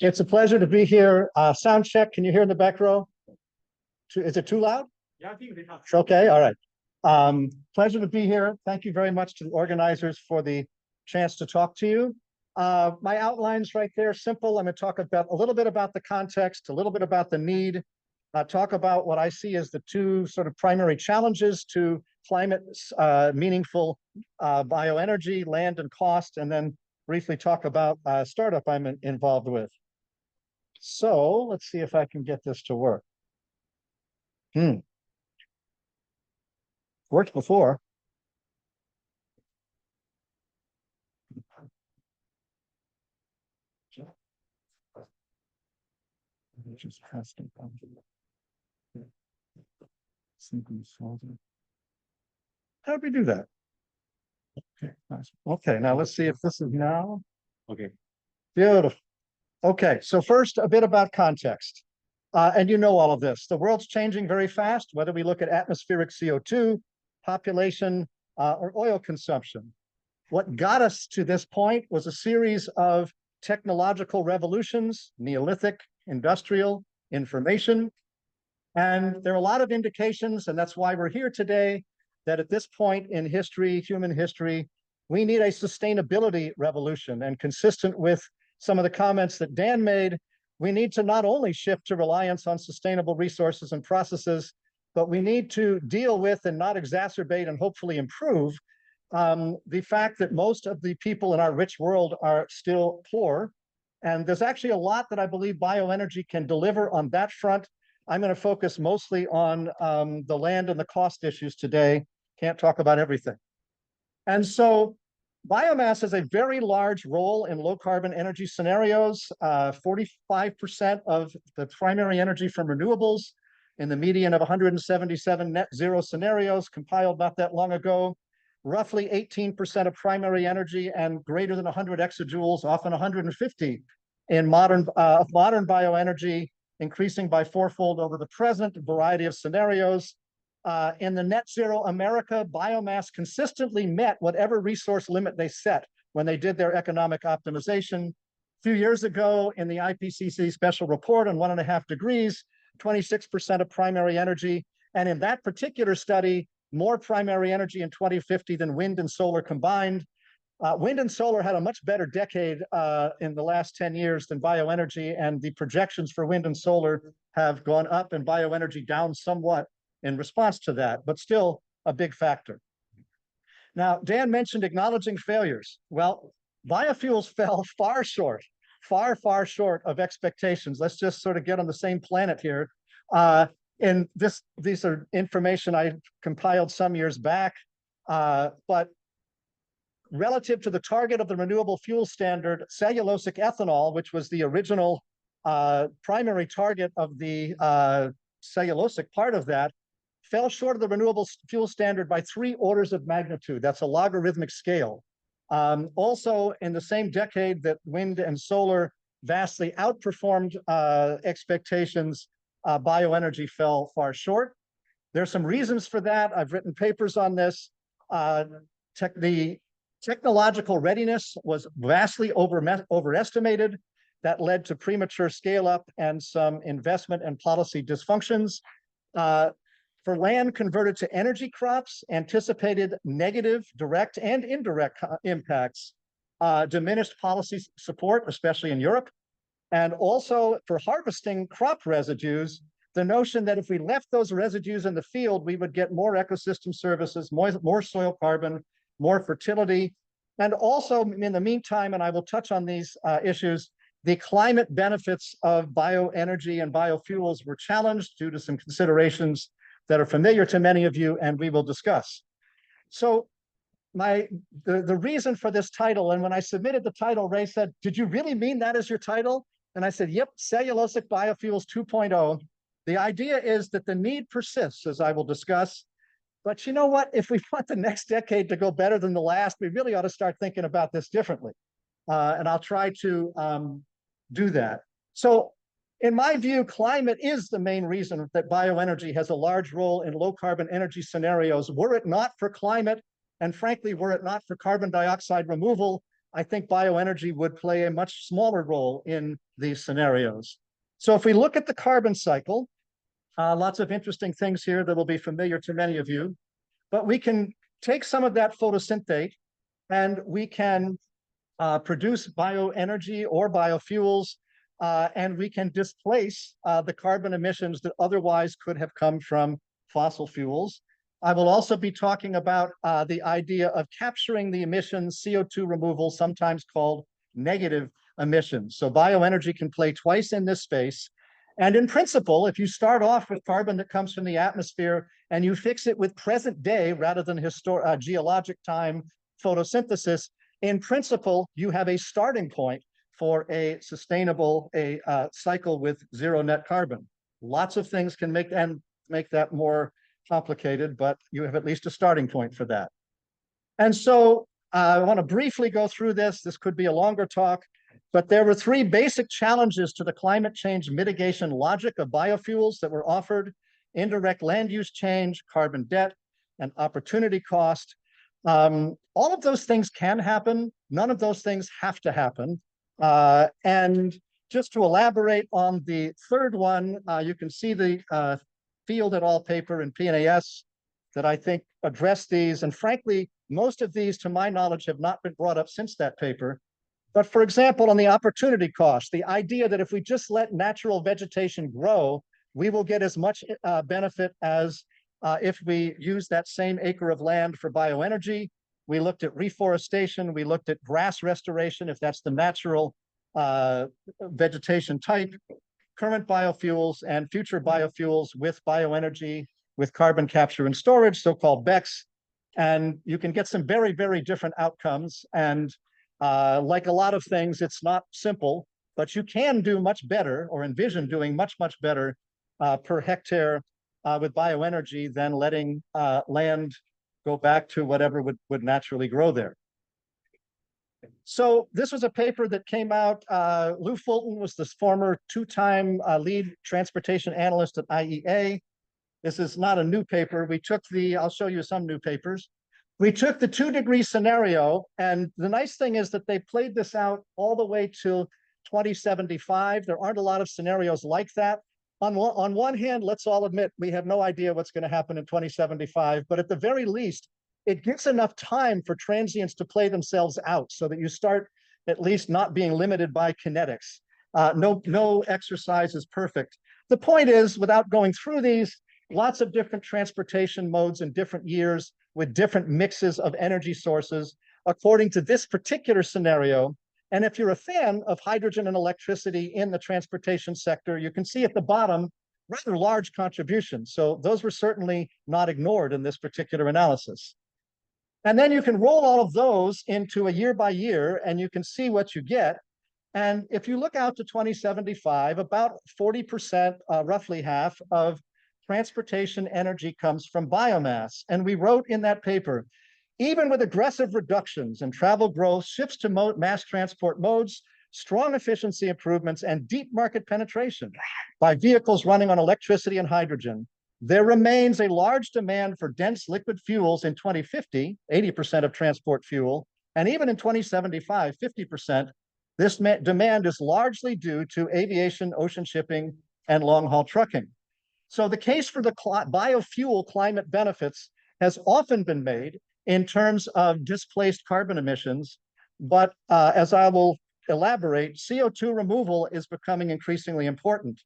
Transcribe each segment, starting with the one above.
It's a pleasure to be here. Sound check. Can you hear in the back row? Is it too loud? Yeah, I think they have. Okay, all right. Pleasure to be here. Thank you very much to the organizers for the chance to talk to you. My outline's right there, simple. I'm going to talk about a little bit about the context, a little bit about the need, talk about what I see as the two sort of primary challenges to climate meaningful bioenergy, land and cost, and then briefly talk about a startup I'm involved with. So let's see if I can get this to work. Worked before. Just has to come. How do we do that? Okay, nice. Okay, now let's see if this is now. Okay. Beautiful. Okay, so first a bit about context. And you know all of this. The world's changing very fast, whether we look at atmospheric CO2, population, or oil consumption. What got us to this point was a series of technological revolutions, Neolithic, industrial, information. And there are a lot of indications, and that's why we're here today, that at this point in history, human history, we need a sustainability revolution. And consistent with some of the comments that Dan made, we need to not only shift to reliance on sustainable resources and processes, but we need to deal with and not exacerbate and hopefully improve the fact that most of the people in our rich world are still poor. And there's actually a lot that I believe bioenergy can deliver on that front. I'm going to focus mostly on the land and the cost issues today. Can't talk about everything. And so biomass has a very large role in low carbon energy scenarios. 45% of the primary energy from renewables in the median of 177 net zero scenarios compiled not that long ago. Roughly 18% of primary energy and greater than 100 exajoules, often 150 in modern bioenergy, increasing by fourfold over the present variety of scenarios. In the net zero America, biomass consistently met whatever resource limit they set when they did their economic optimization. A few years ago in the IPCC special report on 1.5 degrees, 26% of primary energy. And in that particular study, more primary energy in 2050 than wind and solar combined. Wind and solar had a much better decade in the last 10 years than bioenergy, and the projections for wind and solar have gone up and bioenergy down somewhat in response to that, but still a big factor. Now, Dan mentioned acknowledging failures. Well, biofuels fell far short of expectations. Let's just sort of get on the same planet here. And these are information I compiled some years back, but relative to the target of the renewable fuel standard, cellulosic ethanol, which was the original primary target of the cellulosic part of that, fell short of the renewable fuel standard by 3 orders of magnitude. That's a logarithmic scale. Also, in the same decade that wind and solar vastly outperformed expectations, bioenergy fell far short. There's some reasons for that. I've written papers on this. The technological readiness was vastly overestimated. That led to premature scale up and some investment and policy dysfunctions. For land converted to energy crops, anticipated negative direct and indirect impacts, diminished policy support, especially in Europe. And also for harvesting crop residues, the notion that if we left those residues in the field, we would get more ecosystem services, more soil carbon, more fertility. And also in the meantime, and I will touch on these issues, the climate benefits of bioenergy and biofuels were challenged due to some considerations that are familiar to many of you, and we will discuss. So the reason for this title, and when I submitted the title, Ray said, "Did you really mean that as your title?" And I said, "Yep, Cellulosic Biofuels 2.0. The idea is that the need persists, as I will discuss. But you know what? If we want the next decade to go better than the last, we really ought to start thinking about this differently." And I'll try to do that. So in my view, climate is the main reason that bioenergy has a large role in low carbon energy scenarios. Were it not for climate, and frankly, were it not for carbon dioxide removal, I think bioenergy would play a much smaller role in these scenarios. So if we look at the carbon cycle, lots of interesting things here that will be familiar to many of you, but we can take some of that photosynthate and we can produce bioenergy or biofuels, and we can displace the carbon emissions that otherwise could have come from fossil fuels. I will also be talking about the idea of capturing the emissions, CO2 removal, sometimes called negative emissions. So bioenergy can play twice in this space. And in principle, if you start off with carbon that comes from the atmosphere and you fix it with present day rather than geologic time photosynthesis, in principle, you have a starting point for a sustainable cycle with zero net carbon. Lots of things can make that more complicated, but you have at least a starting point for that. And so I want to briefly go through this. This could be a longer talk, but there were three basic challenges to the climate change mitigation logic of biofuels that were offered: indirect land use change, carbon debt, and opportunity cost. All of those things can happen. None of those things have to happen. And just to elaborate on the third one, you can see the Field et al. Paper in PNAS that I think address these. And frankly, most of these, to my knowledge, have not been brought up since that paper. But for example, on the opportunity cost, the idea that if we just let natural vegetation grow, we will get as much benefit as if we use that same acre of land for bioenergy. We looked at reforestation, we looked at grass restoration, if that's the natural vegetation type, current biofuels and future biofuels with bioenergy, with carbon capture and storage, so-called BECCS. And you can get some very, very different outcomes. And like a lot of things, it's not simple, but you can do much better or envision doing much, much better per hectare with bioenergy than letting land go back to whatever would naturally grow there. So this was a paper that came out. Lou Fulton was this former two-time lead transportation analyst at IEA. This is not a new paper. I'll show you some new papers. We took the 2-degree scenario, and the nice thing is that they played this out all the way to 2075. There aren't a lot of scenarios like that. On one hand, let's all admit we have no idea what's going to happen in 2075, but at the very least, it gives enough time for transients to play themselves out so that you start at least not being limited by kinetics. No exercise is perfect. The point is, without going through these, lots of different transportation modes in different years with different mixes of energy sources according to this particular scenario. And if you're a fan of hydrogen and electricity in the transportation sector, you can see at the bottom rather large contributions. So those were certainly not ignored in this particular analysis. And then you can roll all of those into a year by year, and you can see what you get. And if you look out to 2075, about 40%, roughly half, of transportation energy comes from biomass. And we wrote in that paper, even with aggressive reductions in travel growth, shifts to mass transport modes, strong efficiency improvements, and deep market penetration by vehicles running on electricity and hydrogen, there remains a large demand for dense liquid fuels in 2050, 80% of transport fuel, and even in 2075, 50%. This demand is largely due to aviation, ocean shipping, and long-haul trucking. So the case for the biofuel climate benefits has often been made in terms of displaced carbon emissions, but as I will elaborate, CO2 removal is becoming increasingly important.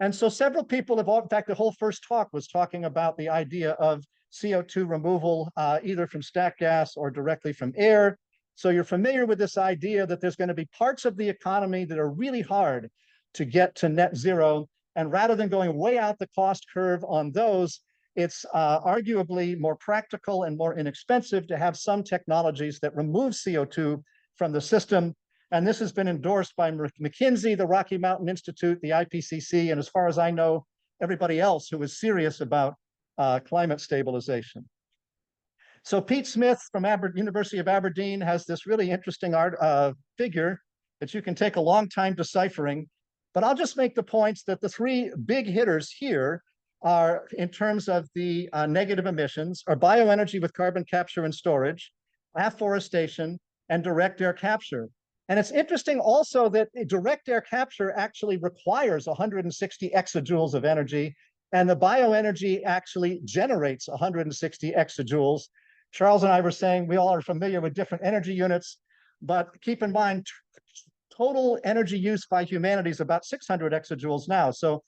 And so several people have, in fact, the whole first talk was talking about the idea of CO2 removal, either from stack gas or directly from air. So you're familiar with this idea that there's going to be parts of the economy that are really hard to get to net zero. And rather than going way out the cost curve on those, it's arguably more practical and more inexpensive to have some technologies that remove CO2 from the system. And this has been endorsed by McKinsey, the Rocky Mountain Institute, the IPCC, and as far as I know, everybody else who is serious about climate stabilization. So Pete Smith from University of Aberdeen has this really interesting figure that you can take a long time deciphering, but I'll just make the points that the three big hitters here are, in terms of the negative emissions, are bioenergy with carbon capture and storage, afforestation, and direct air capture. And it's interesting also that direct air capture actually requires 160 exajoules of energy, and the bioenergy actually generates 160 exajoules. Charles and I were saying we all are familiar with different energy units, but keep in mind, total energy use by humanity is about 600 exajoules now. So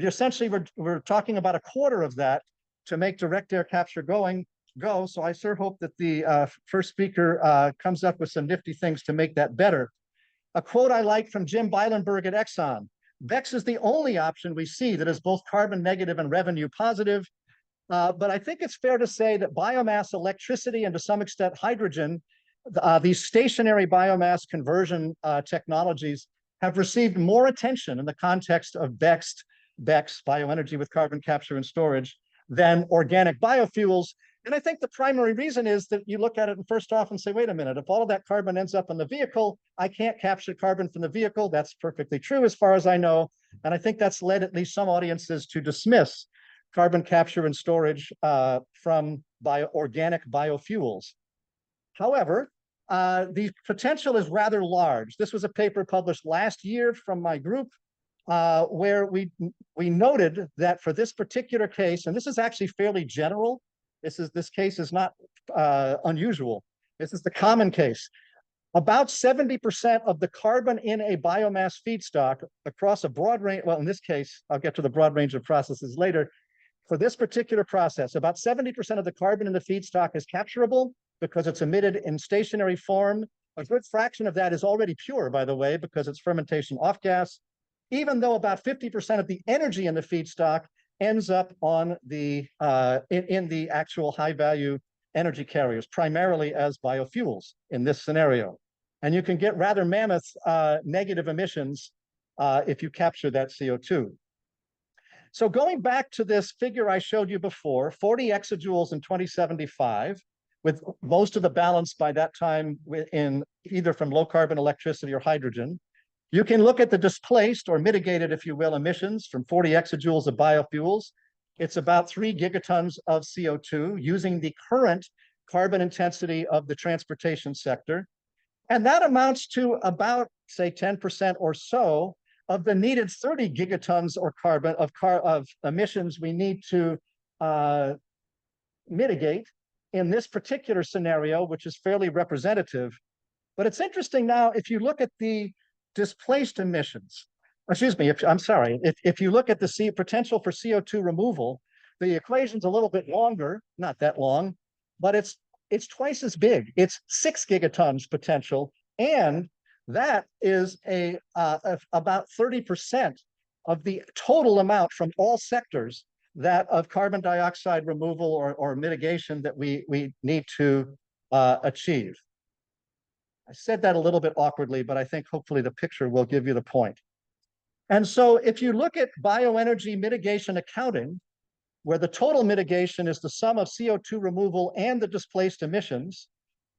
essentially, we're talking about a quarter of that to make direct air capture go. So I sure hope that the first speaker comes up with some nifty things to make that better. A quote I like from Jim Beilenberg at Exxon: "BECCS is the only option we see that is both carbon negative and revenue positive." But I think it's fair to say that biomass, electricity, and to some extent hydrogen, these stationary biomass conversion technologies have received more attention in the context of BECCS, bioenergy with carbon capture and storage, than organic biofuels. And I think the primary reason is that you look at it and first off and say, wait a minute, if all of that carbon ends up in the vehicle, I can't capture carbon from the vehicle. That's perfectly true as far as I know. And I think that's led at least some audiences to dismiss carbon capture and storage from organic biofuels. However, the potential is rather large. This was a paper published last year from my group where we noted that for this particular case, and this is actually fairly general, this case is not unusual. This is the common case. About 70% of the carbon in a biomass feedstock across a broad range, well, in this case, I'll get to the broad range of processes later. For this particular process, about 70% of the carbon in the feedstock is capturable because it's emitted in stationary form. A good fraction of that is already pure, by the way, because it's fermentation off gas, even though about 50% of the energy in the feedstock ends up on the in the actual high value energy carriers, primarily as biofuels in this scenario. And you can get rather mammoth negative emissions if you capture that CO2. So going back to this figure I showed you before, 40 exajoules in 2075, with most of the balance by that time in either from low carbon electricity or hydrogen, you can look at the displaced or mitigated, if you will, emissions from 40 exajoules of biofuels. It's about 3 gigatons of CO2 using the current carbon intensity of the transportation sector. And that amounts to about, say, 10% or so of the needed 30 gigatons or of emissions we need to mitigate in this particular scenario, which is fairly representative. But it's interesting now, if you look at the displaced emissions, excuse me, if you look at the potential for CO2 removal, the equation's a little bit longer, not that long, but it's twice as big. It's 6 gigatons potential, and that is about 30% of the total amount from all sectors that of carbon dioxide removal or mitigation that we need to achieve. I said that a little bit awkwardly, but I think hopefully the picture will give you the point. And so if you look at bioenergy mitigation accounting, where the total mitigation is the sum of CO2 removal and the displaced emissions,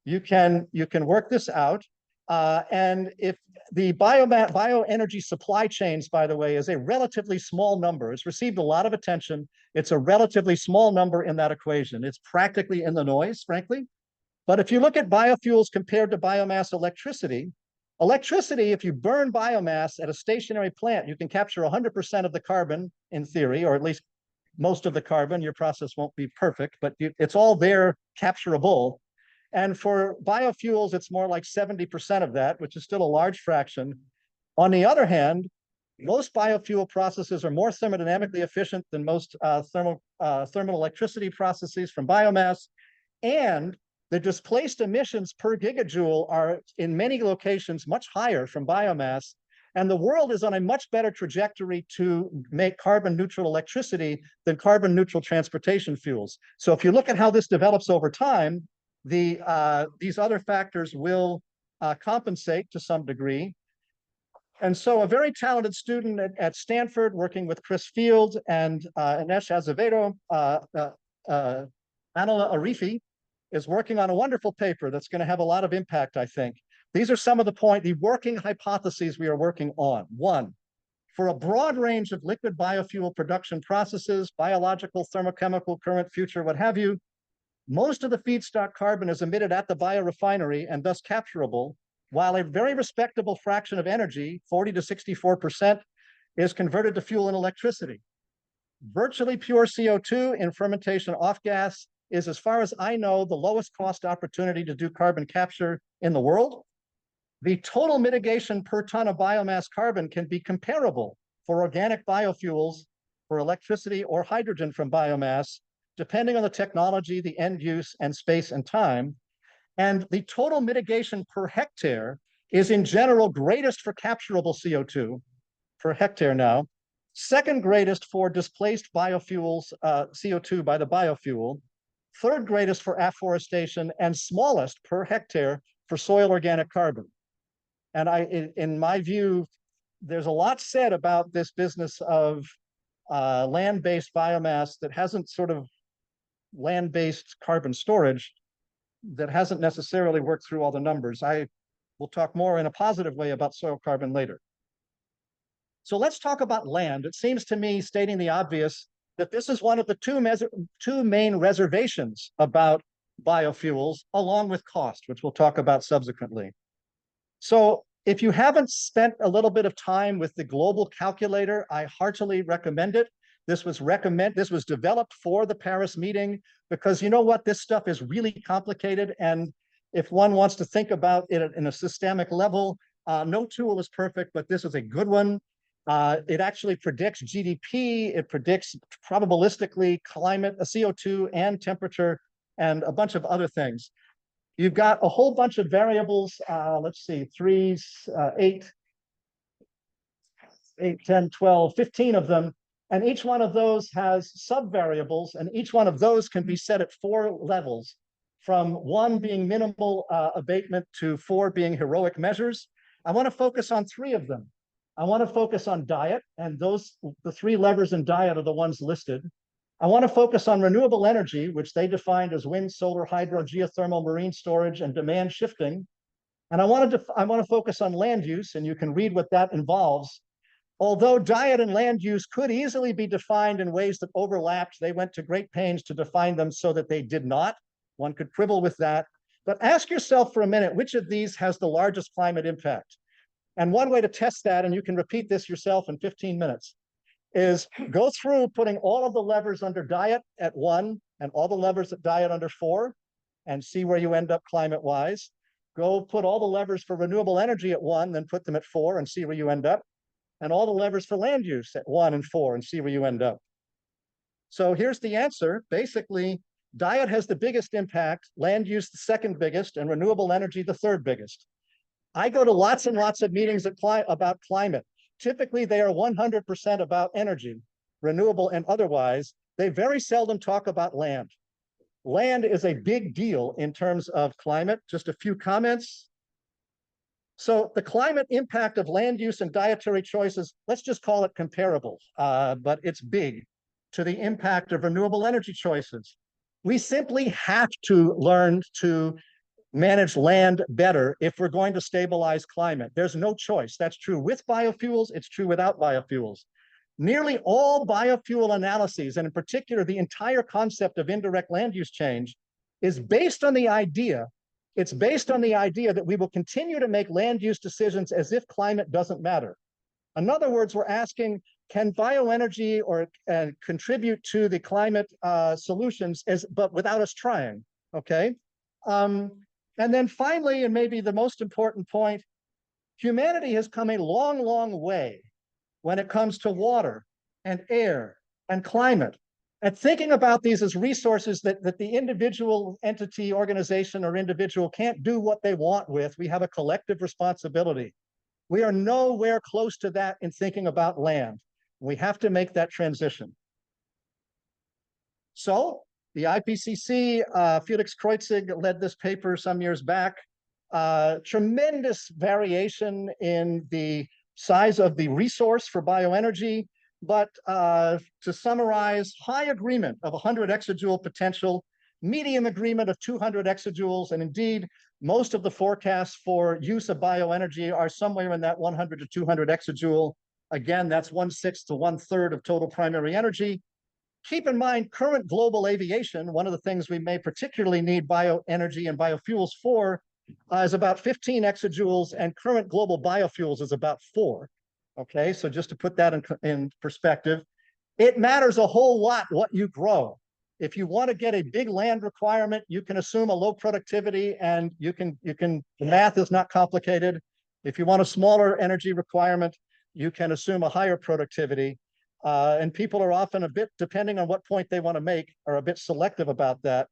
you can work this out. And if the bioenergy supply chains, by the way, is a relatively small number, it's received a lot of attention. It's a relatively small number in that equation. It's practically in the noise, frankly. But if you look at biofuels compared to biomass electricity, if you burn biomass at a stationary plant, you can capture 100% of the carbon in theory, or at least most of the carbon. Your process won't be perfect, but it's all there capturable. And for biofuels, it's more like 70% of that, which is still a large fraction. On the other hand, most biofuel processes are more thermodynamically efficient than most thermal electricity processes from biomass. And the displaced emissions per gigajoule are in many locations much higher from biomass. And the world is on a much better trajectory to make carbon neutral electricity than carbon neutral transportation fuels. So if you look at how this develops over time, these other factors will compensate to some degree. And so a very talented student at Stanford, working with Chris Field and Anesh Azevedo, Anila Arifi, is working on a wonderful paper that's going to have a lot of impact, I think. These are some of the working hypotheses we are working on. One, for a broad range of liquid biofuel production processes, biological, thermochemical, current, future, what have you, Most of the feedstock carbon is emitted at the biorefinery and thus capturable, while a very respectable fraction of energy, 40 to 64%, is converted to fuel and electricity. Virtually pure CO2 in fermentation off gas is, as far as I know, the lowest cost opportunity to do carbon capture in the world. The total mitigation per ton of biomass carbon can be comparable for organic biofuels, for electricity or hydrogen from biomass, depending on the technology, the end use, and space and time. And the total mitigation per hectare is in general greatest for capturable CO2 per hectare now, second greatest for displaced biofuels, CO2 by the biofuel, third greatest for afforestation, and smallest per hectare for soil organic carbon. And in my view, there's a lot said about this business of land-based biomass that hasn't sort of land-based carbon storage that hasn't necessarily worked through all the numbers. I will talk more in a positive way about soil carbon later. So let's talk about land. It seems to me, stating the obvious, that this is one of the two main reservations about biofuels, along with cost, which we'll talk about subsequently. So if you haven't spent a little bit of time with the global calculator, I heartily recommend it. This was developed for the Paris meeting because you know what, this stuff is really complicated. And if one wants to think about it in a systemic level, no tool is perfect, but this is a good one. It actually predicts GDP. It predicts probabilistically climate, CO2 and temperature, and a bunch of other things. You've got a whole bunch of variables. Let's see, 8, 10, 12, 15 of them. And each one of those has sub-variables, and each one of those can be set at 4 levels, from 1 being minimal abatement to 4 being heroic measures. I want to focus on 3 of them. I want to focus on diet, and the 3 levers in diet are the ones listed. I want to focus on renewable energy, which they defined as wind, solar, hydro, geothermal, marine storage, and demand shifting. And I want to focus on land use, and you can read what that involves. Although diet and land use could easily be defined in ways that overlapped, they went to great pains to define them so that they did not. One could quibble with that. But ask yourself for a minute, which of these has the largest climate impact? And one way to test that, and you can repeat this yourself in 15 minutes, is go through putting all of the levers under diet at 1 and all the levers at diet under 4 and see where you end up climate-wise. Go put all the levers for renewable energy at 1, then put them at 4 and see where you end up. And all the levers for land use at 1 and 4 and see where you end up. So here's the answer. Basically, diet has the biggest impact, land use the second biggest, and renewable energy the third biggest. I go to lots and lots of meetings about climate. Typically, they are 100% about energy, renewable and otherwise. They very seldom talk about land. Land is a big deal in terms of climate. Just a few comments. So the climate impact of land use and dietary choices, let's just call it comparable, but it's big to the impact of renewable energy choices. We simply have to learn to manage land better if we're going to stabilize climate. There's no choice. That's true with biofuels. It's true without biofuels. Nearly all biofuel analyses, and in particular, the entire concept of indirect land use change, is based on the idea that we will continue to make land use decisions as if climate doesn't matter. In other words, we're asking, can bioenergy contribute to the climate solutions, but without us trying, okay? And then finally, and maybe the most important point, humanity has come a long, long way when it comes to water and air and climate. And thinking about these as resources that the individual entity, organization, or individual can't do what they want with, we have a collective responsibility. We are nowhere close to that in thinking about land. We have to make that transition. So the IPCC, Felix Kreutzig led this paper some years back. Tremendous variation in the size of the resource for bioenergy. But to summarize, high agreement of 100 exajoule potential, medium agreement of 200 exajoules, and indeed, most of the forecasts for use of bioenergy are somewhere in that 100 to 200 exajoule. Again, that's 1/6 to 1/3 of total primary energy. Keep in mind, current global aviation, one of the things we may particularly need bioenergy and biofuels for, is about 15 exajoules, and current global biofuels is about 4. Okay, so just to put that in perspective, it matters a whole lot what you grow. If you want to get a big land requirement, you can assume a low productivity, and the math is not complicated. If you want a smaller energy requirement, you can assume a higher productivity. And people are often a bit, depending on what point they want to make, are a bit selective about that.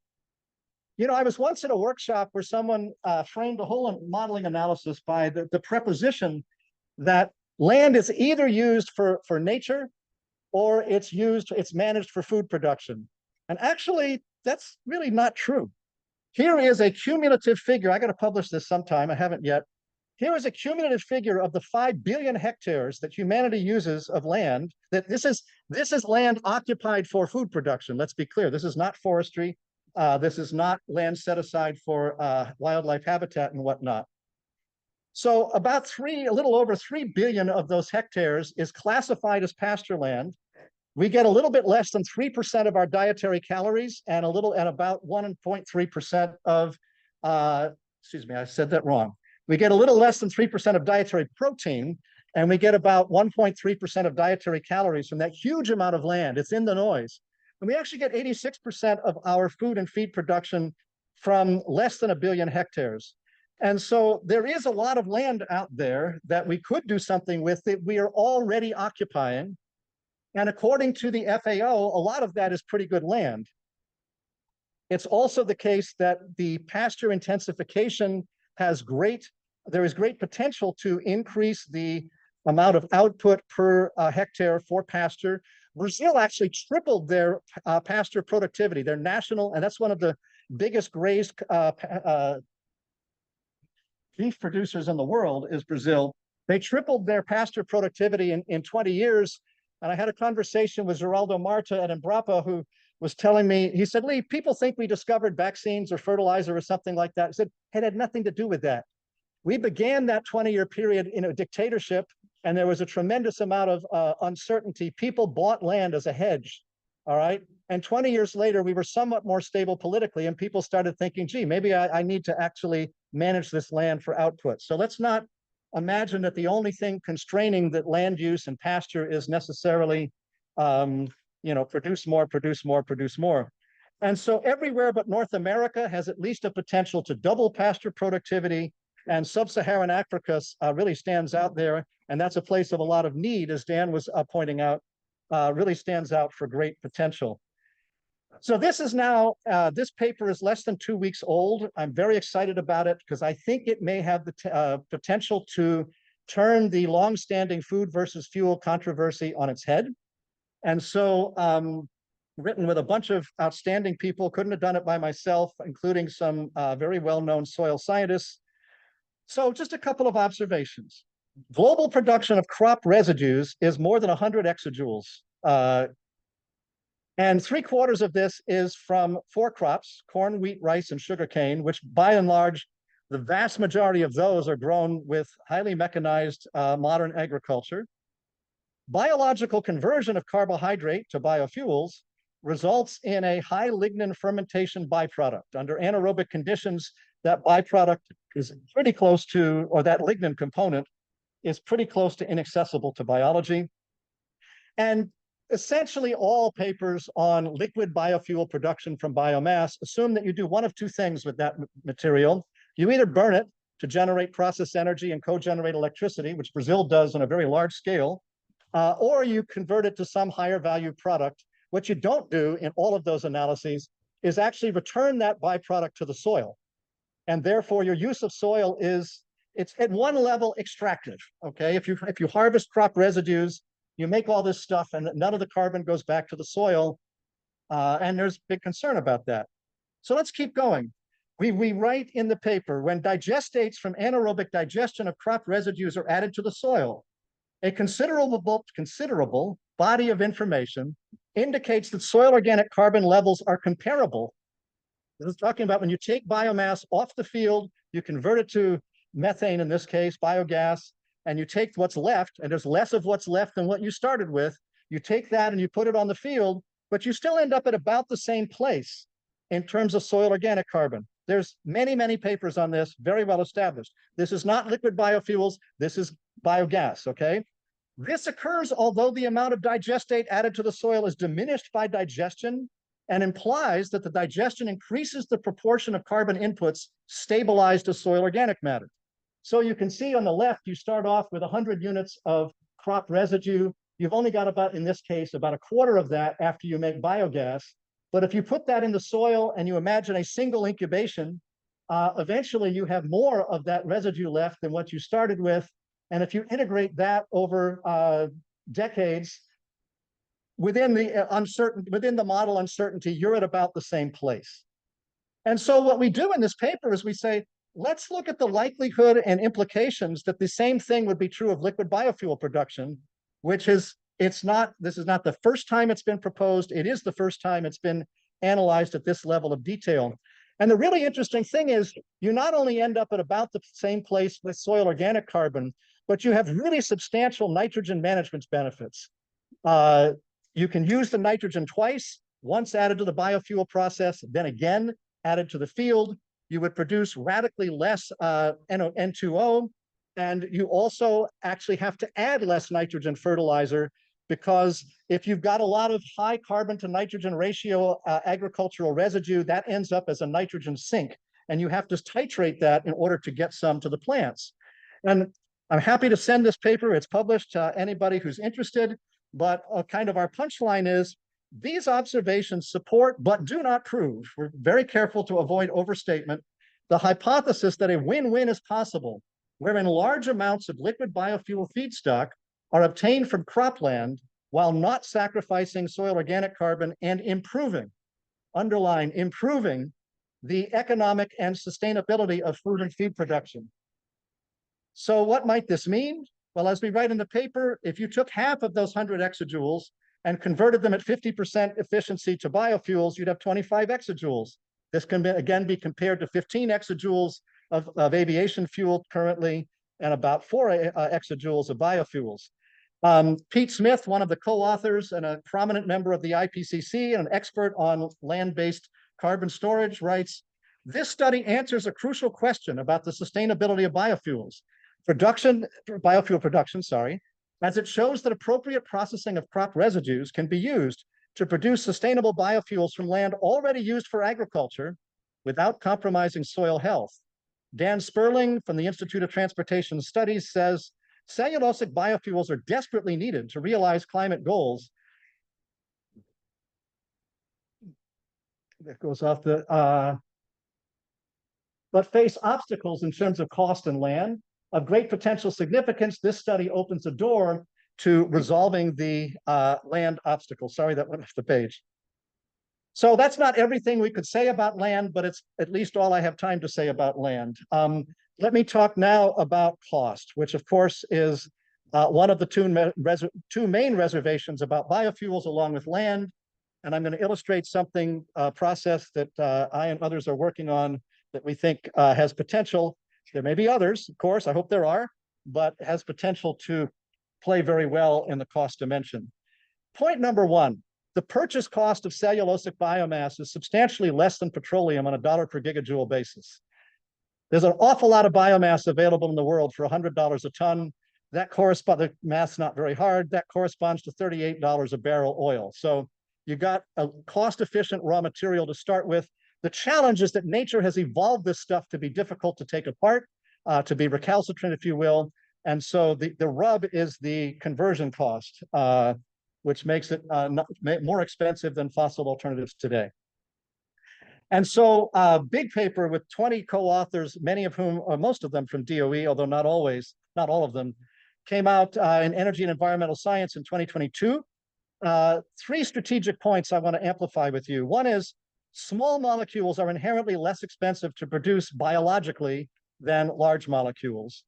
You know, I was once at a workshop where someone framed a whole modeling analysis by the preposition that land is either used for nature or it's managed for food production. And actually, that's really not true. Here is a cumulative figure. I got to publish this sometime. I haven't yet. Here is a cumulative figure of the 5 billion hectares that humanity uses of land. That this is land occupied for food production. Let's be clear. This is not forestry. This is not land set aside for wildlife habitat and whatnot. So about a little over 3 billion of those hectares is classified as pasture land. We get a little bit less than 3% of our dietary calories, and about 1.3% of, excuse me, I said that wrong. We get a little less than 3% of dietary protein, and we get about 1.3% of dietary calories from that huge amount of land. It's in the noise. And we actually get 86% of our food and feed production from less than 1 billion hectares. And so there is a lot of land out there that we could do something with that we are already occupying. And according to the FAO, a lot of that is pretty good land. It's also the case that the pasture intensification there is great potential to increase the amount of output per hectare for pasture. Brazil actually tripled their pasture productivity. They're national, and that's one of the biggest grazed beef producers in the world is Brazil. They tripled their pasture productivity in 20 years. And I had a conversation with Geraldo Marta at Embrapa, who was telling me, he said, Lee, people think we discovered vaccines or fertilizer or something like that. He said, it had nothing to do with that. We began that 20-year period in a dictatorship, and there was a tremendous amount of uncertainty. People bought land as a hedge, all right? And 20 years later, we were somewhat more stable politically, and people started thinking, gee, maybe I need to actually manage this land for output. So let's not imagine that the only thing constraining that land use and pasture is necessarily, produce more, produce more, produce more. And so everywhere but North America has at least a potential to double pasture productivity, and sub-Saharan Africa really stands out there. And that's a place of a lot of need, as Dan was pointing out, really stands out for great potential. So this is now, this paper is less than 2 weeks old. I'm very excited about it because I think it may have the potential to turn the longstanding food versus fuel controversy on its head. And so written with a bunch of outstanding people, couldn't have done it by myself, including some very well-known soil scientists. So just a couple of observations. Global production of crop residues is more than 100 exajoules. And 3/4 of this is from 4 crops: corn, wheat, rice, and sugarcane, which by and large, the vast majority of those are grown with highly mechanized modern agriculture. Biological conversion of carbohydrate to biofuels results in a high lignin fermentation byproduct. Under anaerobic conditions, that byproduct is pretty close to, or that lignin component is pretty close to inaccessible to biology. And essentially all papers on liquid biofuel production from biomass assume that you do one of two things with that material. You either burn it to generate process energy and co-generate electricity, which Brazil does on a very large scale, or you convert it to some higher value product. What you don't do in all of those analyses is actually return that byproduct to the soil. And therefore your use of soil it's at one level extractive, okay? If you harvest crop residues, you make all this stuff and none of the carbon goes back to the soil, and there's big concern about that. So let's keep going. We write in the paper, when digestates from anaerobic digestion of crop residues are added to the soil, a considerable body of information indicates that soil organic carbon levels are comparable. This is talking about when you take biomass off the field, you convert it to methane, in this case, biogas, and you take what's left, and there's less of what's left than what you started with. You take that and you put it on the field, but you still end up at about the same place in terms of soil organic carbon. There's many, many papers on this, very well established. This is not liquid biofuels, this is biogas, okay? This occurs although the amount of digestate added to the soil is diminished by digestion and implies that the digestion increases the proportion of carbon inputs stabilized as soil organic matter. So you can see on the left, you start off with 100 units of crop residue. You've only got about, in this case, about a quarter of that after you make biogas. But if you put that in the soil and you imagine a single incubation, eventually you have more of that residue left than what you started with. And if you integrate that over decades, within the model uncertainty, you're at about the same place. And so what we do in this paper is we say, let's look at the likelihood and implications that the same thing would be true of liquid biofuel production, which is, this is not the first time it's been proposed. It is the first time it's been analyzed at this level of detail. And the really interesting thing is you not only end up at about the same place with soil organic carbon, but you have really substantial nitrogen management benefits. You can use the nitrogen twice, once added to the biofuel process, then again added to the field. You would produce radically less N2O, and you also actually have to add less nitrogen fertilizer, because if you've got a lot of high carbon to nitrogen ratio agricultural residue, that ends up as a nitrogen sink, and you have to titrate that in order to get some to the plants. And I'm happy to send this paper. It's published to anybody who's interested, but kind of our punchline is these observations support but do not prove, we're very careful to avoid overstatement, the hypothesis that a win-win is possible, wherein large amounts of liquid biofuel feedstock are obtained from cropland while not sacrificing soil organic carbon and improving, underline, improving the economic and sustainability of food and feed production. So what might this mean? Well, as we write in the paper, if you took half of those 100 exajoules and converted them at 50% efficiency to biofuels, you'd have 25 exajoules. This can again be compared to 15 exajoules of aviation fuel currently, and about 4 exajoules of biofuels. Pete Smith, one of the co-authors and a prominent member of the IPCC and an expert on land-based carbon storage, writes, "This study answers a crucial question about the sustainability of biofuel production, as it shows that appropriate processing of crop residues can be used to produce sustainable biofuels from land already used for agriculture without compromising soil health." Dan Sperling from the Institute of Transportation Studies says, "Cellulosic biofuels are desperately needed to realize climate goals." That goes off the, but face obstacles in terms of cost and land. Of great potential significance, this study opens a door to resolving the land obstacle. Sorry, that went off the page. So that's not everything we could say about land, but it's at least all I have time to say about land. Let me talk now about cost, which of course is one of the two main reservations about biofuels along with land. And I'm going to illustrate something, process that I and others are working on that we think has potential. There may be others, of course, I hope there are, but has potential to play very well in the cost dimension. Point number one, the purchase cost of cellulosic biomass is substantially less than petroleum on a $1 per gigajoule basis. There's an awful lot of biomass available in the world for $100 a ton. That corresponds, the math's not very hard, that corresponds to $38 a barrel oil. So you got a cost-efficient raw material to start with. The challenge is that nature has evolved this stuff to be difficult to take apart, to be recalcitrant, if you will. And so the rub is the conversion cost, which makes it more expensive than fossil alternatives today. And so big paper with 20 co-authors, many of whom, or most of them from DOE, although not always, not all of them, came out in Energy and Environmental Science in 2022. 3 strategic points I want to amplify with you. One is small molecules are inherently less expensive to produce biologically than large molecules.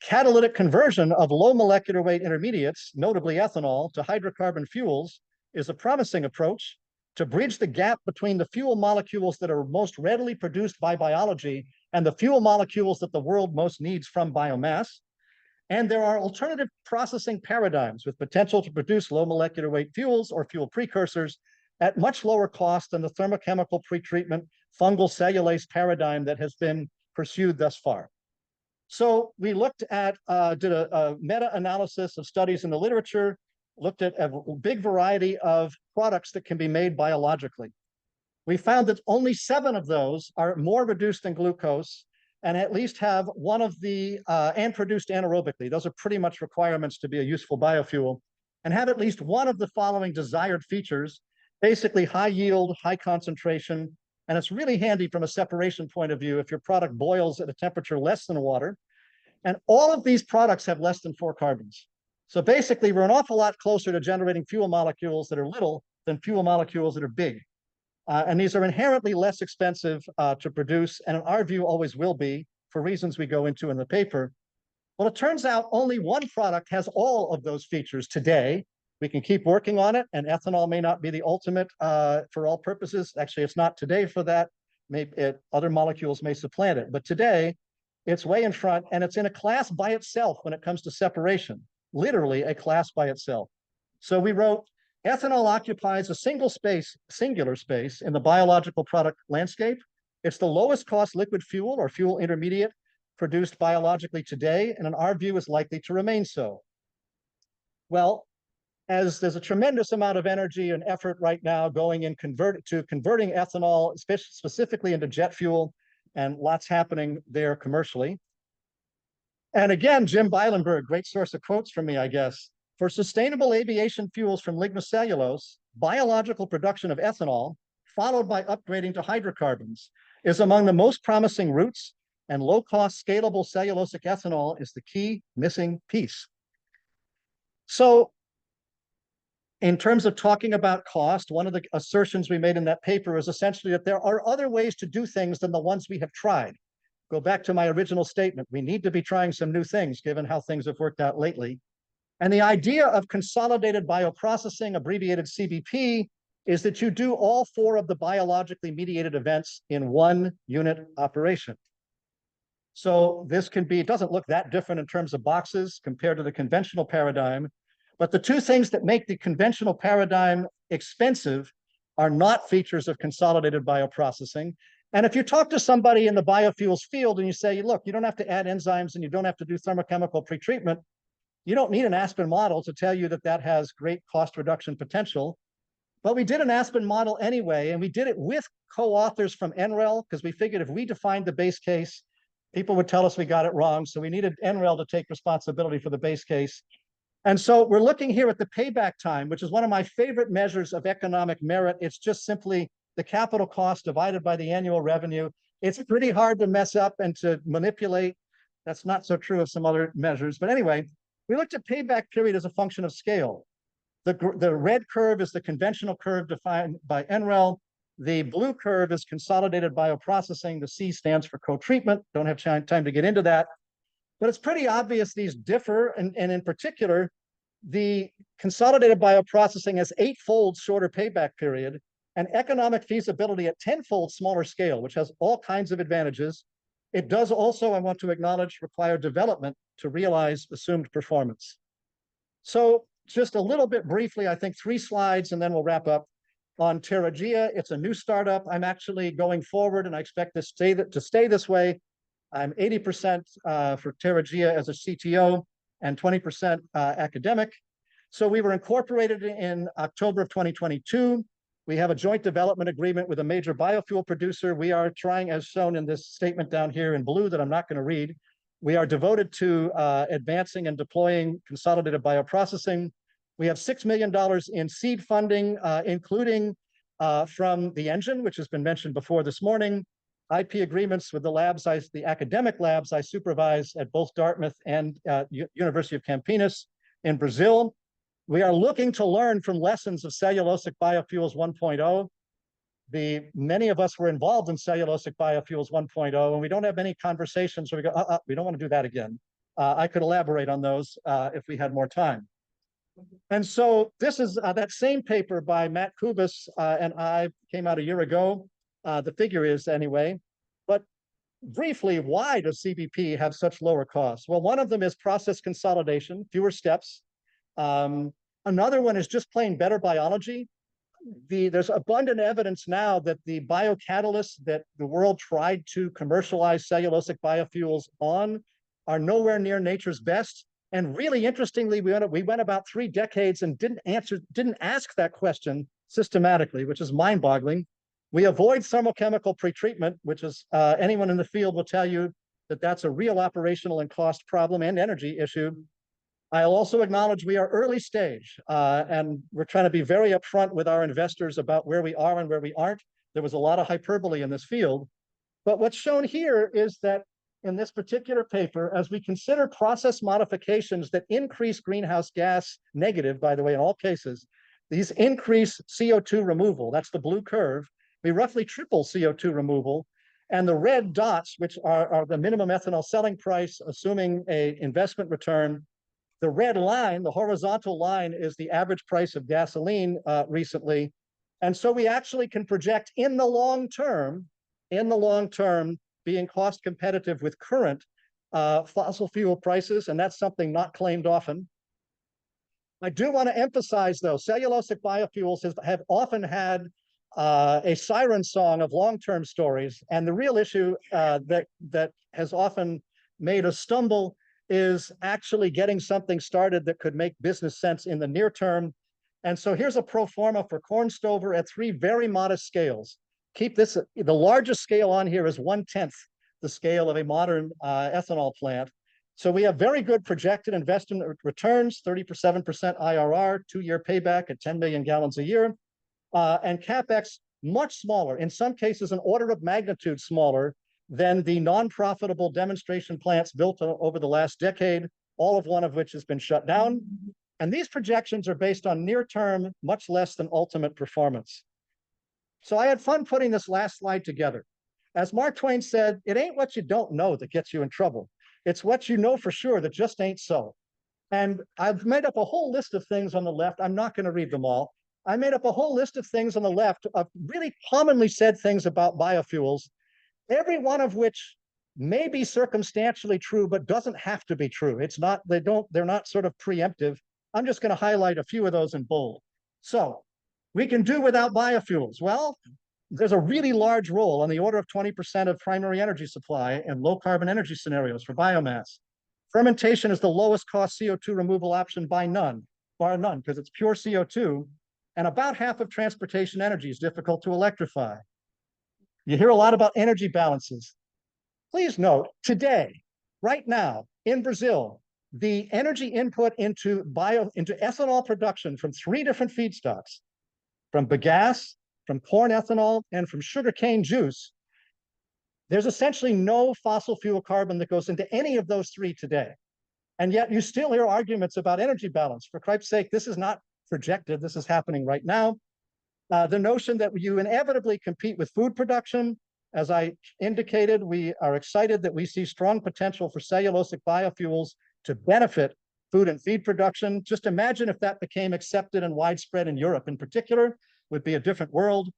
Catalytic conversion of low molecular weight intermediates, notably ethanol, to hydrocarbon fuels is a promising approach to bridge the gap between the fuel molecules that are most readily produced by biology and the fuel molecules that the world most needs from biomass. And there are alternative processing paradigms with potential to produce low molecular weight fuels or fuel precursors at much lower cost than the thermochemical pretreatment fungal cellulase paradigm that has been pursued thus far. So we looked at, did a meta-analysis of studies in the literature, looked at a big variety of products that can be made biologically. We found that only 7 of those are more reduced than glucose and at least have one of the, and produced anaerobically. Those are pretty much requirements to be a useful biofuel, and have at least one of the following desired features, basically high yield, high concentration, and it's really handy from a separation point of view if your product boils at a temperature less than water. And all of these products have less than 4 carbons. So basically, we're an awful lot closer to generating fuel molecules that are little than fuel molecules that are big. And these are inherently less expensive to produce, and in our view, always will be, for reasons we go into in the paper. Well, it turns out only one product has all of those features today. We can keep working on it, and ethanol may not be the ultimate for all purposes. Actually, it's not today for that. Maybe other molecules may supplant it, but today it's way in front, and it's in a class by itself when it comes to separation, literally a class by itself. So we wrote, ethanol occupies a singular space in the biological product landscape. It's the lowest cost liquid fuel or fuel intermediate produced biologically today, and in our view is likely to remain so. Well, as there's a tremendous amount of energy and effort right now going in converting ethanol, specifically into jet fuel, and lots happening there commercially. And again, Jim Beilenberg, great source of quotes from me, I guess. For sustainable aviation fuels from lignocellulose, biological production of ethanol, followed by upgrading to hydrocarbons, is among the most promising routes, and low-cost scalable cellulosic ethanol is the key missing piece. So in terms of talking about cost, one of the assertions we made in that paper is essentially that there are other ways to do things than the ones we have tried. Go back to my original statement. We need to be trying some new things given how things have worked out lately. And the idea of consolidated bioprocessing, abbreviated CBP, is that you do all 4 of the biologically mediated events in one unit operation. So this can be, it doesn't look that different in terms of boxes compared to the conventional paradigm, but the 2 things that make the conventional paradigm expensive are not features of consolidated bioprocessing. And if you talk to somebody in the biofuels field and you say, look, you don't have to add enzymes and you don't have to do thermochemical pretreatment, you don't need an Aspen model to tell you that that has great cost reduction potential. But we did an Aspen model anyway, and we did it with co-authors from NREL, because we figured if we defined the base case, people would tell us we got it wrong. So we needed NREL to take responsibility for the base case. And so we're looking here at the payback time, which is one of my favorite measures of economic merit. It's just simply the capital cost divided by the annual revenue. It's pretty hard to mess up and to manipulate. That's not so true of some other measures. But anyway, we looked at payback period as a function of scale. The red curve is the conventional curve defined by NREL. The blue curve is consolidated bioprocessing. The C stands for co-treatment. Don't have time to get into that. But it's pretty obvious these differ, and in particular, the consolidated bioprocessing has 8-fold shorter payback period and economic feasibility at 10-fold smaller scale, which has all kinds of advantages. It does also, I want to acknowledge, require development to realize assumed performance. So just a little bit briefly, I think 3 slides, and then we'll wrap up. On TerraGea, it's a new startup. I'm actually going forward, and I expect this to stay this way. I'm 80% for TerraGea as a CTO and 20% academic. So we were incorporated in October of 2022. We have a joint development agreement with a major biofuel producer. We are trying, as shown in this statement down here in blue that I'm not going to read, we are devoted to advancing and deploying consolidated bioprocessing. We have $6 million in seed funding, including from the engine, which has been mentioned before this morning, IP agreements with the labs, the academic labs I supervise at both Dartmouth and University of Campinas in Brazil. We are looking to learn from lessons of cellulosic biofuels 1.0. Many of us were involved in cellulosic biofuels 1.0, and we don't have any conversations where we go, we don't want to do that again. I could elaborate on those if we had more time. And so this is that same paper by Matt Kubis and I came out a year ago. The figure is anyway. But briefly, why does CBP have such lower costs? Well, one of them is process consolidation, fewer steps. Another one is just plain better biology. there's abundant evidence now that the biocatalysts that the world tried to commercialize cellulosic biofuels on are nowhere near nature's best. And really interestingly, we went about 3 decades and didn't ask that question systematically, which is mind-boggling. We avoid thermochemical pretreatment, which is anyone in the field will tell you that that's a real operational and cost problem and energy issue. I'll also acknowledge we are early stage, and we're trying to be very upfront with our investors about where we are and where we aren't. There was a lot of hyperbole in this field. But what's shown here is that in this particular paper, as we consider process modifications that increase greenhouse gas negative, by the way, in all cases, these increase CO2 removal. That's the blue curve. We roughly triple CO2 removal. And the red dots, which are the minimum ethanol selling price, assuming an investment return. The red line, the horizontal line, is the average price of gasoline recently. And so we actually can project in the long term, being cost competitive with current fossil fuel prices, and that's something not claimed often. I do want to emphasize, though, cellulosic biofuels have often had a siren song of long-term stories, and the real issue that has often made us stumble is actually getting something started that could make business sense in the near term. And so here's a pro forma for corn stover at 3 very modest scales. Keep this, the largest scale on here is 1/10 the scale of a modern ethanol plant. So we have very good projected investment returns, 37% IRR, 2-year payback at 10 million gallons a year, and CapEx much smaller, in some cases an order of magnitude smaller than the non-profitable demonstration plants built over the last decade, one of which has been shut down. And these projections are based on near-term, much less than ultimate performance. So I had fun putting this last slide together. As Mark Twain said, it ain't what you don't know that gets you in trouble. It's what you know for sure that just ain't so. And I've made up a whole list of things on the left. I'm not going to read them all. I made up a whole list of things on the left of really commonly said things about biofuels, every one of which may be circumstantially true, but doesn't have to be true. They're not sort of preemptive. I'm just going to highlight a few of those in bold. So we can do without biofuels. Well, there's a really large role on the order of 20% of primary energy supply in low carbon energy scenarios for biomass. Fermentation is the lowest cost CO2 removal option bar none, because it's pure CO2. And about half of transportation energy is difficult to electrify. You hear a lot about energy balances. Please note, today, right now, in Brazil, the energy input into ethanol production from 3 different feedstocks, from bagasse, from corn ethanol, and from sugarcane juice, there's essentially no fossil fuel carbon that goes into any of those 3 today. And yet you still hear arguments about energy balance. For Christ's sake, this is not projected. This is happening right now. The notion that you inevitably compete with food production. As I indicated, we are excited that we see strong potential for cellulosic biofuels to benefit food and feed production. Just imagine if that became accepted and widespread in Europe in particular, would be a different world.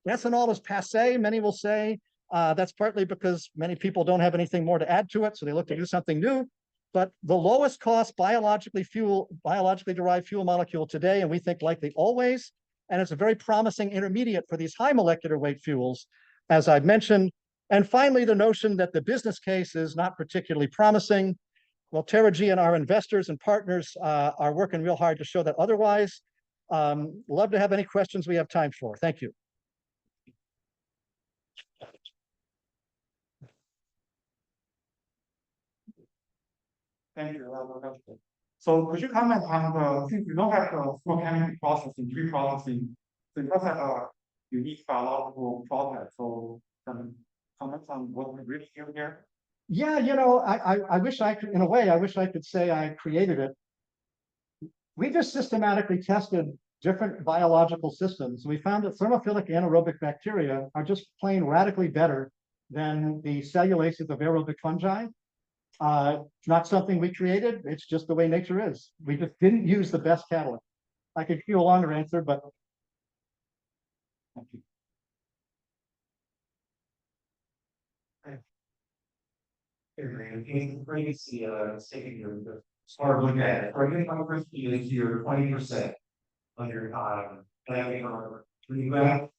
Ethanol is passé, many will say. That's partly because many people don't have anything more to add to it, so they look to do something new. But the lowest cost biologically derived fuel molecule today, and we think likely always, and it's a very promising intermediate for these high molecular weight fuels, as I've mentioned. And finally, the notion that the business case is not particularly promising. Well, Terra-G and our investors and partners are working real hard to show that otherwise. Love to have any questions we have time for. Thank you. Thank you. So could you comment on since you don't have the full chemical processing, reprocessing, so you also have a unique biological process. So some comments on what we really do here? Yeah, I wish I could, in a way, I wish I could say I created it. We just systematically tested different biological systems. We found that thermophilic anaerobic bacteria are just plain radically better than the cellulases of aerobic fungi. Not something we created. It's just the way nature is. We just didn't use the best catalyst. I could give a longer answer, but thank you. In previous statement, start looking at it. Organic numbers is your 20% on your planning or we left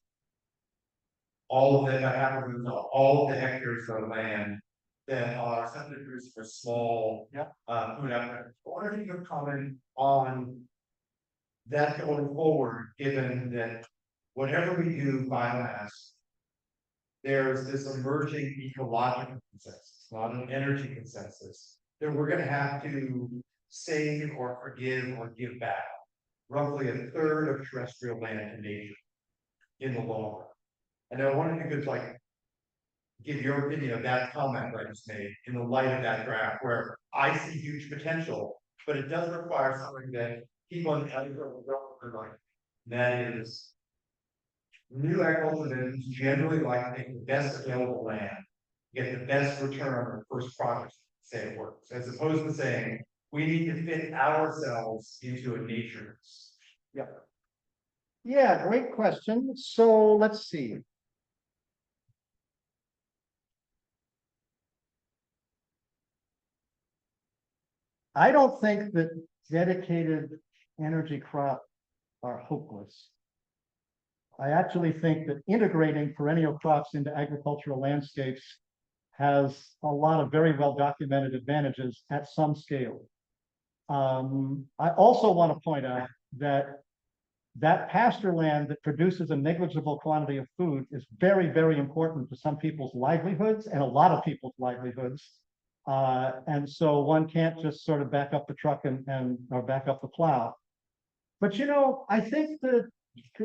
all of that happens, all of the hectares of land that are substitutes for small food outlets. I wonder if you could comment on that going forward, given that whatever we do biomass, there's this emerging ecological consensus, not an energy consensus, that we're going to have to save or forgive or give back roughly a third of terrestrial land to nature in the long run. And I wonder if you could give your opinion of that comment I just made in the light of that draft, where I see huge potential, but it does require something that people in the agricultural are like, that is new agriculturalists generally like to take the best available land, get the best return on the first product, say it works, as opposed to saying we need to fit ourselves into a nature. Yeah, great question. So let's see. I don't think that dedicated energy crops are hopeless. I actually think that integrating perennial crops into agricultural landscapes has a lot of very well documented advantages at some scale. I also want to point out that pasture land that produces a negligible quantity of food is very, very important to some people's livelihoods and a lot of people's livelihoods. And so one can't just sort of back up the truck or back up the plow. But I think the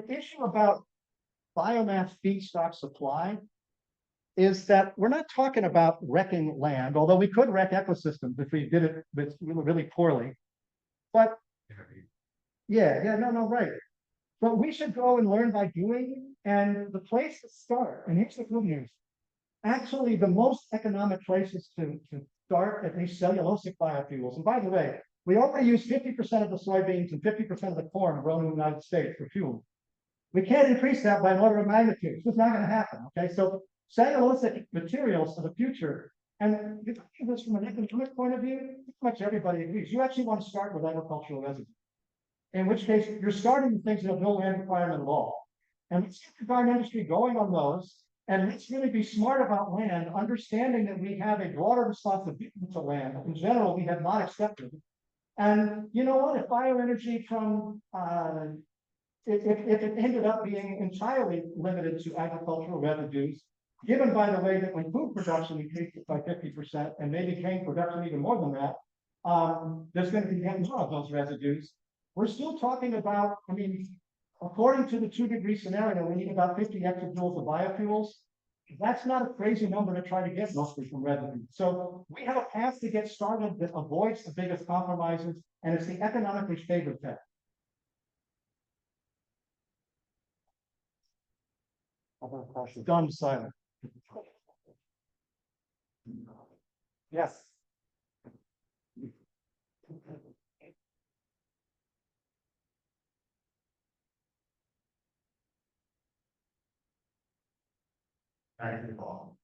issue about biomass feedstock supply is that we're not talking about wrecking land, although we could wreck ecosystems if we did it really poorly. But right. But we should go and learn by doing. And the place to start, and here's the good news. Actually, the most economic places to start at least cellulosic biofuels. And by the way, we already use 50% of the soybeans and 50% of the corn grown in the United States for fuel. We can't increase that by an order of magnitude. It's just not going to happen. Okay, so cellulosic materials of the future, and you think this from an economic point of view, pretty much everybody agrees. You actually want to start with agricultural residue, in which case you're starting with things that have no land requirement at all. And let's get the garden industry going on those. And let's really be smart about land, understanding that we have a broader responsibility to land. In general, we have not accepted. And you know what? If bioenergy from if it ended up being entirely limited to agricultural residues, given by the way that when food production increased by 50% and maybe cane production even more than that, there's going to be more of those residues. We're still talking about, according to the 2-degree scenario, we need about 50 exajoules of biofuels. That's not a crazy number to try to get mostly from residue. So we have a path to get started that avoids the biggest compromises, and it's the economically favored path. Done silent. Yes. Thank you, Paul.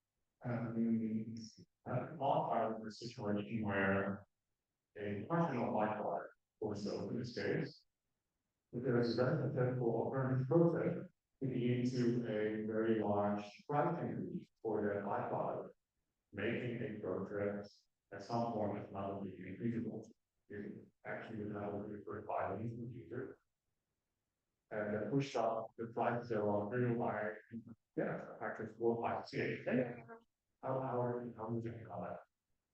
All part of the situation where a functional byproduct for soap in this case, if there is a hypothetical alternative process, it leads to a very large price increase for that byproduct, making a project at some point economically infeasible. You actually would have to refer violence in the future. And that pushed up the price of very high, factors 4, 5, 6. How would you think about that?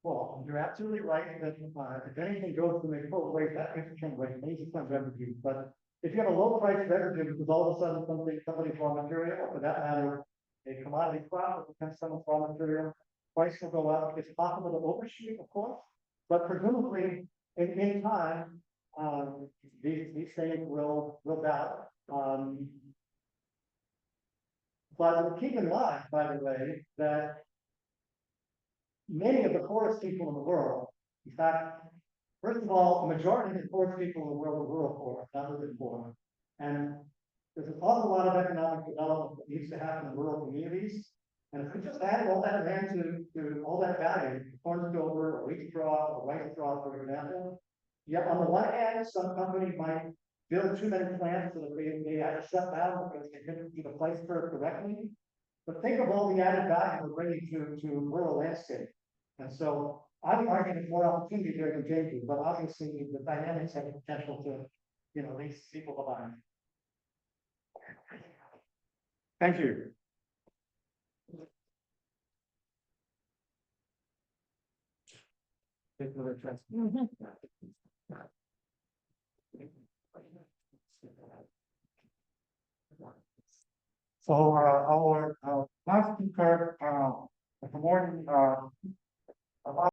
Well, you're absolutely right that if anything goes to make full rate, that makes a change, like major fund revenue. But if you have a low price revenue, because all of a sudden somebody's raw material, or for that matter, a commodity crop that depends on raw material, price will go up. It's possible to overshoot, of course, but presumably in time, these things will balance. But keep in mind, by the way, that many of the poorest people in the world, in fact, first of all, a majority of the poorest people in the world are rural poor, not urban poor. And there's an awful lot of economic development that needs to happen in rural communities. And if we just add all that land to all that value, corn stover, or wheat straw, or rice straw, for example, yeah, on the one hand, some company might build too many plants that they had to shut down because they couldn't keep a place for it correctly. But think of all the added value we're bringing to rural landscape. And so I would argue there's more opportunity there than danger, but obviously the dynamics have the potential to, lead people behind. Thank you. So our last speaker, this morning,